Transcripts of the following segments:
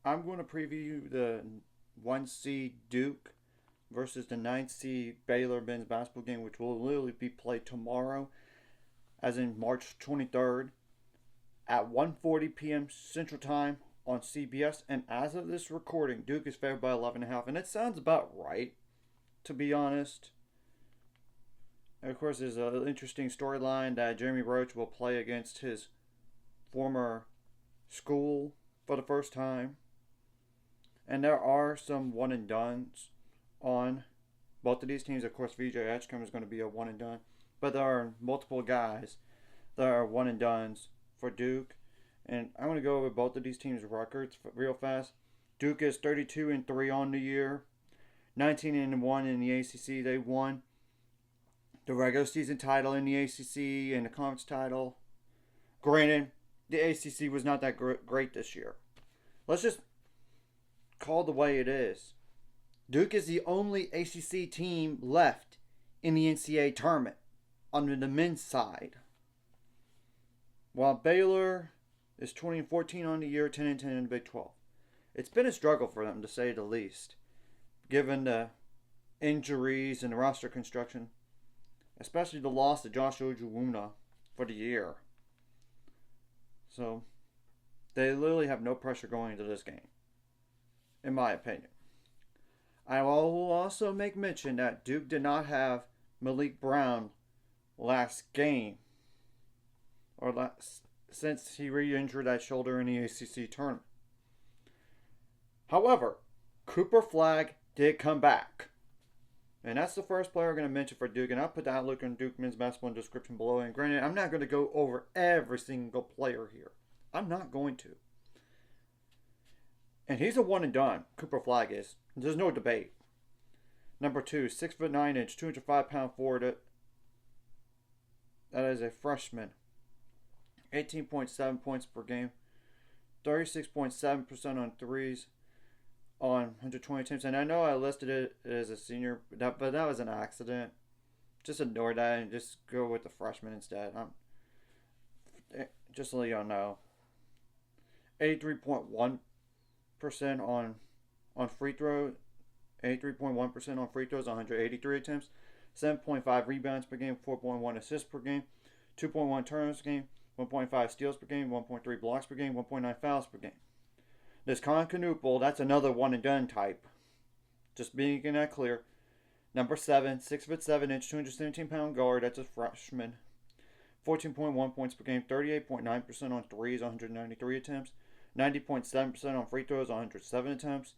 I'm going to preview the 1 seed Duke versus the 9 seed Baylor men's basketball game, which will literally be played tomorrow, as in March 23rd at 1:40 p.m. Central Time on CBS. And as of this recording, Duke is favored by 11.5, and it sounds about right, to be honest. And of course, there's an interesting storyline that Jeremy Roach will play against his former school for the first time. And there are some one and dones on both of these teams. Of course, VJ Edgecombe is going to be a one and done, but there are multiple guys that are one and dones for Duke. And I'm going to go over both of these teams' records real fast. Duke is 32-3 on the year, 19-1 in the ACC. They won the regular season title in the ACC and the conference title. Granted, the ACC was not that great this year. Let's just call the way it is. Duke is the only ACC team left in the NCAA tournament on the men's side, while Baylor is 20-14 on the year, 10-10 in the Big 12. It's been a struggle for them, to say the least, given the injuries and the roster construction, especially the loss of Joshua Ojulwuna for the year. So they literally have no pressure going into this game, in my opinion. I will also make mention that Duke did not have Malik Brown last game, since he re-injured that shoulder in the ACC tournament. However, Cooper Flagg did come back. And that's the first player I'm going to mention for Duke. And I'll put the outlook on Duke men's basketball in the description below. And granted, I'm not going to go over every single player here. I'm not going to. And he's a one and done. Cooper Flagg is. There's no debate. Number 2, 6'9", 205-pound forward. That is a freshman. 18.7 points per game. 36.7% on threes on 120 attempts. And I know I listed it as a senior, but that was an accident. Just ignore that and just go with the freshman instead. Just to let y'all know. 83.1% on free throws. 83.1% on free throws on 183 attempts. 7.5 rebounds per game. 4.1 assists per game. 2.1 turnovers per game. 1.5 steals per game. 1.3 blocks per game. 1.9 fouls per game. This Concanuple, that's another one and done type. Just making that clear. Number 7, 6'7", 217-pound guard. That's a freshman. 14.1 points per game. 38.9% on threes on 193 attempts. 90.7% on free throws on 107 attempts.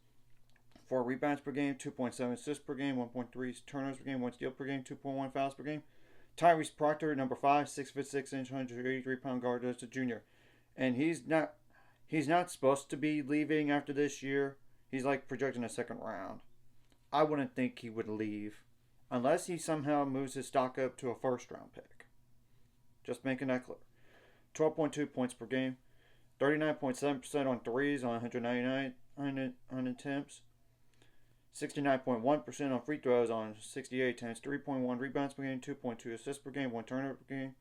4 rebounds per game. 2.7 assists per game. 1.3 turnovers per game. 1 steal per game. 2.1 fouls per game. Tyrese Proctor, number 5, 6'6", 183-pound guard. That's a junior. And he's not supposed to be leaving after this year. He's like projecting a second round. I wouldn't think he would leave unless he somehow moves his stock up to a first round pick. Just making that clear. 12.2 points per game. 39.7% on threes on 199 attempts. 69.1% on free throws on 68 attempts. 3.1 rebounds per game. 2.2 assists per game. 1 turnover per game.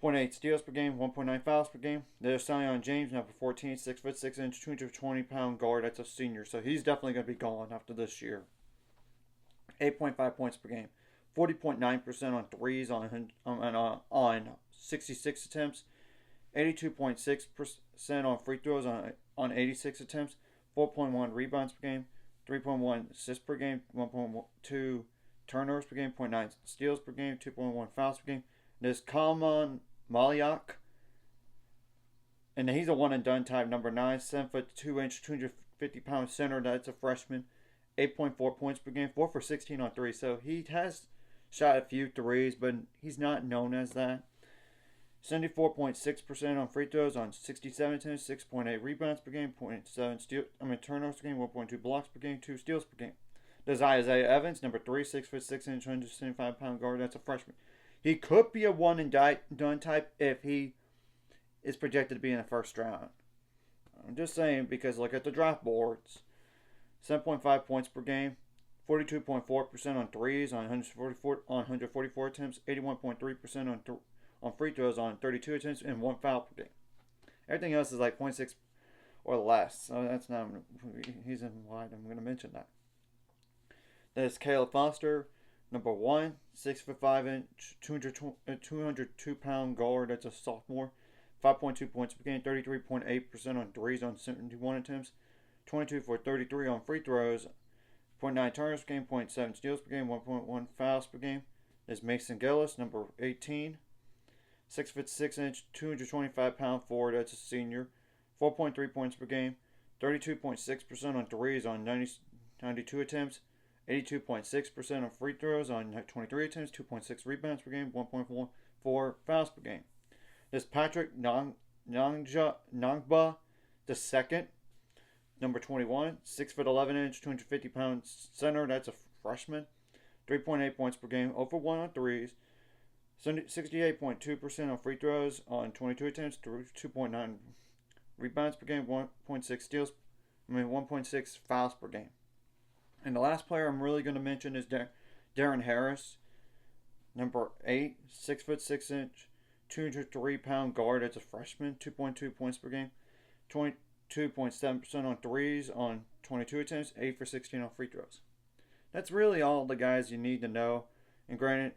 0.8 steals per game, 1.9 fouls per game. There's Sion James, number 14, 6'6", 220-pound guard. That's a senior, so he's definitely going to be gone after this year. 8.5 points per game, 40.9% on threes on 66 attempts, 82.6% on free throws on 86 attempts, 4.1 rebounds per game, 3.1 assists per game, 1.2 turnovers per game, 0.9 steals per game, 2.1 fouls per game. There's Kalman Maliak, and he's a one and done type. Number 9, 7'2", 250-pound center. That's a freshman. 8.4 points per game, 4 for 16 on 3. So he has shot a few threes, but he's not known as that. 74.6% on free throws on 67 attempts, 6.8 rebounds per game, 0.7 turnovers per game, 1.2 blocks per game, 2 steals per game. There's Isaiah Evans, number 3, 6'6", 175-pound guard. That's a freshman. He could be a one and done type if he is projected to be in the first round. I'm just saying because look at the draft boards. 7.5 points per game, 42.4% on threes on 144 attempts, 81.3% on free throws on 32 attempts, and 1 foul per game. Everything else is like 0.6 or less. So that's not. He's in why I'm going to mention that. There's Caleb Foster, number 1, 6'5" 202-pound guard. That's a sophomore. 5.2 points per game, 33.8% on threes on 71 attempts, 22 for 33 on free throws, 0.9 turnovers per game, 0.7 steals per game, 1.1 fouls per game. There's Mason Gillis, number 18, 6'6", 225-pound forward. That's a senior. 4.3 points per game, 32.6% on threes on 92 attempts, 82.6% on free throws on 23 attempts, 2.6 rebounds per game, 1.4 fouls per game. There's Patrick Nangba the second, number 21, 6'11", 250-pound center. That's a freshman. 3.8 points per game, 0 for 1 on threes, 68.2% on free throws on 22 attempts, 2.9 rebounds per game, 1.6 fouls per game. And the last player I'm really going to mention is Darren Harris, number 8, 6'6", 203-pound guard. That's a freshman. 2.2 points per game, 22.7% on threes on 22 attempts, 8 for 16 on free throws. That's really all the guys you need to know. And granted,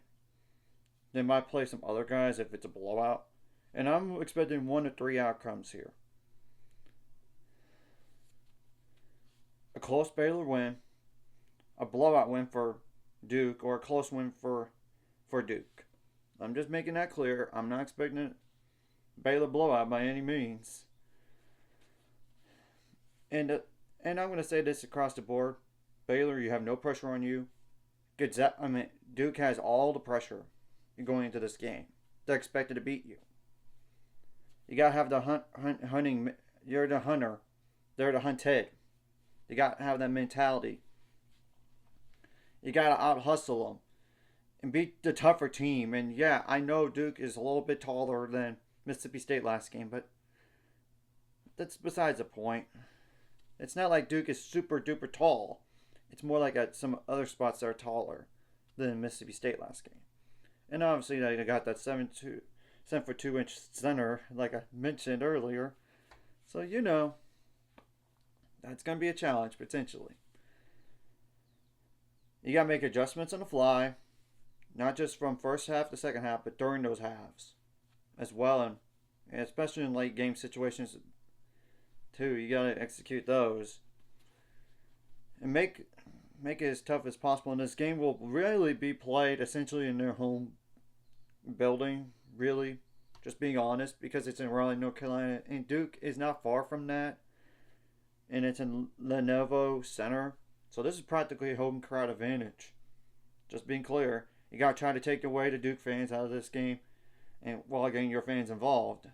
they might play some other guys if it's a blowout. And I'm expecting 1 to 3 outcomes here. A close Baylor win, a blowout win for Duke, or a close win for Duke. I'm just making that clear. I'm not expecting a Baylor blowout by any means. And I'm going to say this across the board. Baylor, you have no pressure on you. Duke has all the pressure going into this game. They're expected to beat you. You got to have the hunting. You're the hunter. They're the hunted. You got to have that mentality. You got to out-hustle them and beat the tougher team. And yeah, I know Duke is a little bit taller than Mississippi State last game, but that's besides the point. It's not like Duke is super duper tall. It's more like at some other spots that are taller than Mississippi State last game. And obviously they got that 7'2" center, like I mentioned earlier. So that's going to be a challenge potentially. You got to make adjustments on the fly, not just from first half to second half, but during those halves as well, and especially in late game situations too. You got to execute those and make it as tough as possible. And this game will really be played essentially in their home building, really, just being honest, because it's in Raleigh, North Carolina, and Duke is not far from that, and it's in Lenovo Center. So this is practically a home crowd advantage. Just being clear, you got to try to take away the Duke fans out of this game, and while getting your fans involved.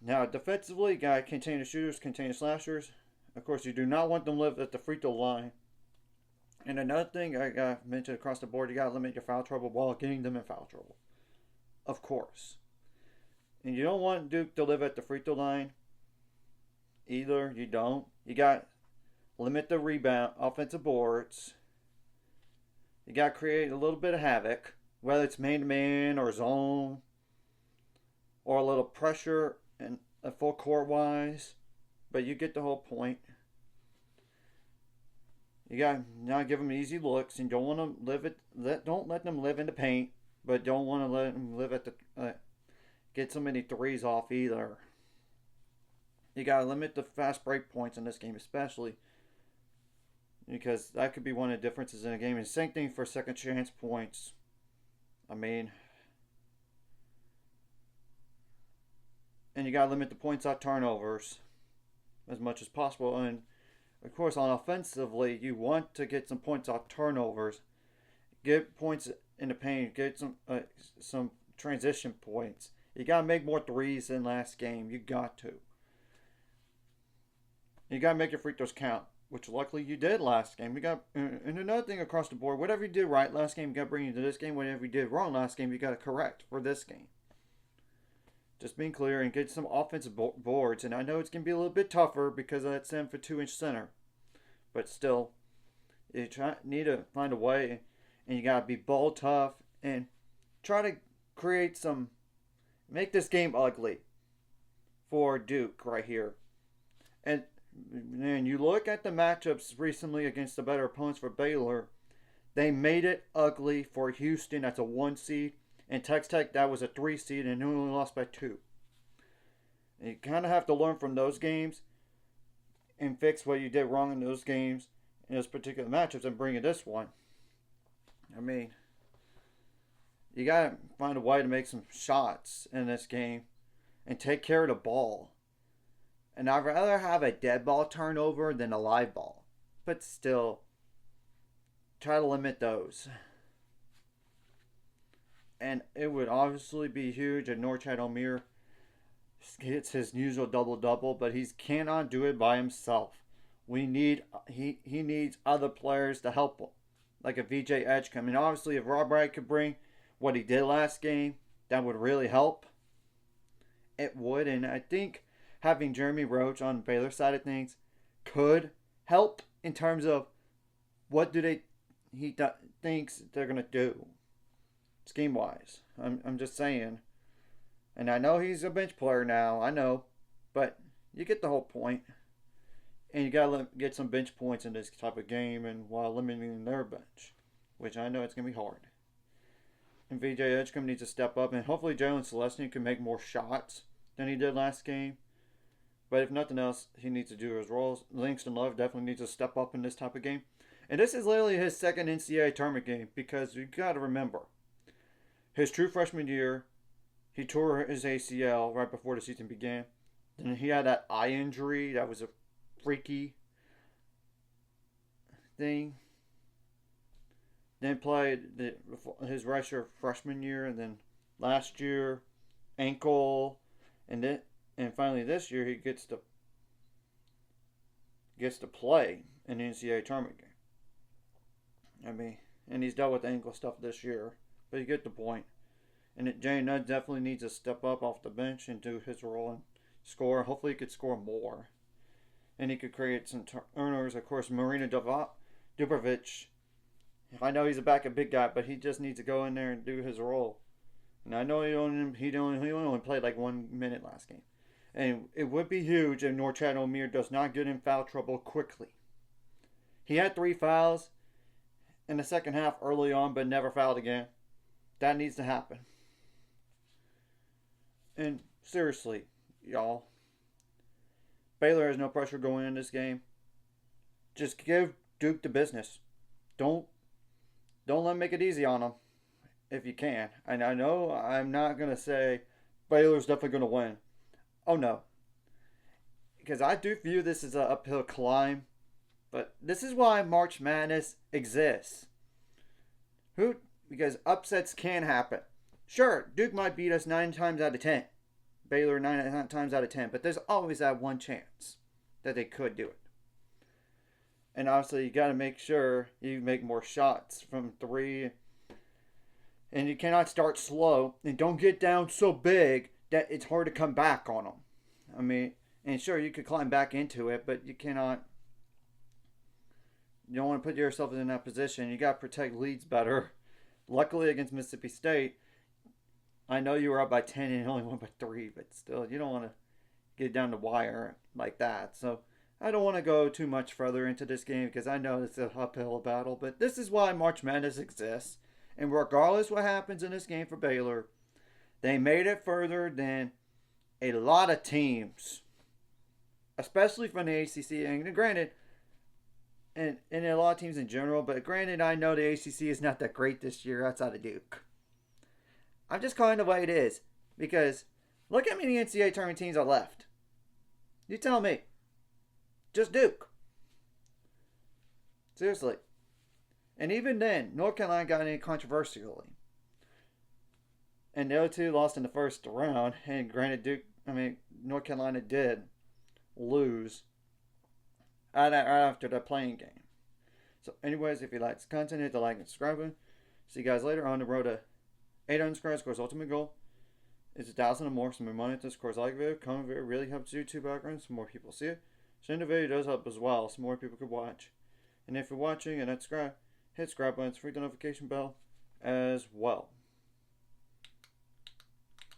Now, defensively, you got to contain the shooters, contain the slashers. Of course, you do not want them to live at the free throw line. And another thing I got to mention across the board, you got to limit your foul trouble while getting them in foul trouble. Of course. And you don't want Duke to live at the free throw line either. You don't. You got to limit the rebound, offensive boards. You got to create a little bit of havoc, whether it's man-to-man or zone, or a little pressure and a full court wise. But you get the whole point. You got to not give them easy looks, and don't want them don't let them live in the paint, but don't want to let them live at the get so many threes off either. You got to limit the fast break points in this game, especially because that could be one of the differences in the game. And same thing for second chance points. And you got to limit the points out turnovers as much as possible. And of course, on offensively, you want to get some points off turnovers, get points in the paint, get some transition points. You got to make more threes than last game. You got to. You got to make your free throws count, which luckily you did last game. And another thing across the board, whatever you did right last game, you got to bring into this game. Whatever you did wrong last game, you got to correct for this game. Just being clear and get some offensive boards. And I know it's going to be a little bit tougher because of that 7'2" center. But still, you need to find a way. And you got to be ball tough. And try to create make this game ugly for Duke right here. And then you look at the matchups recently against the better opponents for Baylor. They made it ugly for Houston. That's a 1 seed. And Texas Tech, that was a 3 seed, and only lost by 2. And you kind of have to learn from those games and fix what you did wrong in those games, in those particular matchups, and bring in this one. I mean, you got to find a way to make some shots in this game and take care of the ball. And I'd rather have a dead ball turnover than a live ball. But still, try to limit those. And it would obviously be huge if Norchad Omier hits his usual double-double, but he cannot do it by himself. He needs other players to help him, like a VJ Edgecombe. I mean, obviously, if Rob Wright could bring what he did last game, that would really help. It would, and I think having Jeremy Roach on Baylor side of things could help in terms of what he thinks they're going to do scheme-wise. I'm just saying. And I know he's a bench player now, I know, but you get the whole point. And you got to get some bench points in this type of game and while limiting their bench, which I know it's going to be hard. And VJ Edgecombe needs to step up, and hopefully Jalen Celestine can make more shots than he did last game. But if nothing else, he needs to do his roles. Langston Love definitely needs to step up in this type of game. And this is literally his second NCAA tournament game, because you got to remember, his true freshman year, he tore his ACL right before the season began. Then he had that eye injury that was a freaky thing. Then played his redshirt freshman year, and then last year, ankle, and finally this year he gets to play in the NCAA tournament game. I mean, and he's dealt with ankle stuff this year, but you get the point. And Jay Nudd definitely needs to step up off the bench and do his role and score. Hopefully he could score more. And he could create some turnovers. Of course, Marina Dubovic, I know he's a backup big guy, but he just needs to go in there and do his role. And I know he only played like 1 minute last game. And it would be huge if Norchad Omier does not get in foul trouble quickly. He had 3 fouls in the second half early on, but never fouled again. That needs to happen. And seriously, y'all, Baylor has no pressure going in this game. Just give Duke the business. Don't let them make it easy on them if you can. And I know I'm not going to say Baylor's definitely going to win. Oh, no. Because I do view this as an uphill climb. But this is why March Madness exists. Because upsets can happen. Sure, Duke might beat us 9 times out of 10. Baylor 9 times out of 10. But there's always that one chance that they could do it. And obviously, you got to make sure you make more shots from 3. And you cannot start slow. And don't get down so big that it's hard to come back on them. I mean, and sure, you could climb back into it, but you cannot. You don't want to put yourself in that position. You got to protect leads better. Luckily, against Mississippi State, I know you were up by 10 and only won by 3, but still, you don't want to get down the wire like that. So, I don't want to go too much further into this game because I know it's an uphill battle, but this is why March Madness exists. And regardless what happens in this game for Baylor, they made it further than a lot of teams, especially from the ACC. And granted, and a lot of teams in general, but granted, I know the ACC is not that great this year outside of Duke. I'm just calling it the way it is because look how many NCAA tournament teams are left. You tell me. Just Duke. Seriously. And even then, North Carolina got in controversially. And the other 2 lost in the first round. And granted, North Carolina did lose right after the playing game. So anyways, if you like this content, hit the like and subscribe button. See you guys later on the road to 800 subscribers. Of course, ultimate goal is 1,000 or more. So more money to this. Of course, like video, comment video really helps YouTube algorithm so more people see it. Sharing the video does help as well, so more people could watch. And if you're watching and not subscribe, hit subscribe button, hit the notification bell as well.